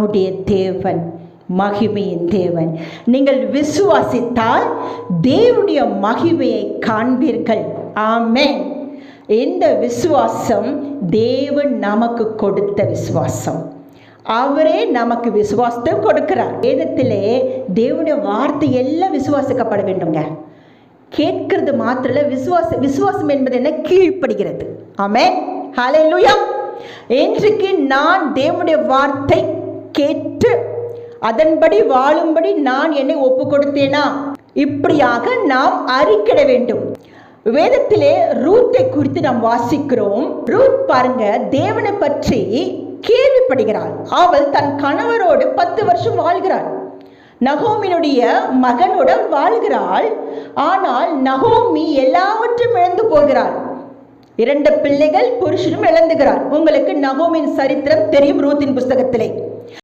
நம்முடைய தேவன் மகிமையின் தேவன். நீங்கள் விசுவாசித்தால் தேவனுடைய மகிமையை காண்பீர்கள். ஆமென். இந்த விசுவாசம் தேவன் நமக்கு கொடுத்த விசுவாசம். அவரே நமக்கு விசுவாசத்தை கொடுக்கிறார். வேதத்திலே தேவனுடைய வார்த்தை எல்லாம் விசுவாசிக்கப்பட வேண்டுங்க. கேட்கிறது மாத்திர விசுவாசம் என்பது என்ன? கீழ்ப்படுகிறது. ஆமென். ஹல்லேலூயா. இன்றைக்கு நான் தேவனுடைய வார்த்தை கேட்டு அதன்படி வாழும்படி நான் என்னை ஒப்பு கொடுத்தேனா? இப்படியாக நாம் அறிக்கையிட வேண்டும். வேதத்திலே ரூத்தை குறித்து நாம் வாசிக்கிறோம். ரூத் பாருங்க, தேவனை பற்றி கேள்விப்படுகிறாள். அவள் தன் கணவரோடு 10 வருஷம் வாழ்கிறாள். நகோமியினுடைய மகனோடு வாழ்கிறாள். ஆனால் நகோமி எல்லாவற்றையும் இழந்து போகிறாள். 2 பிள்ளைகள், புருஷனும் இழந்துகிறாள். உங்களுக்கு நகோமியின் சரித்திரம் தெரியும் ரூத்தின் புஸ்தகத்திலே.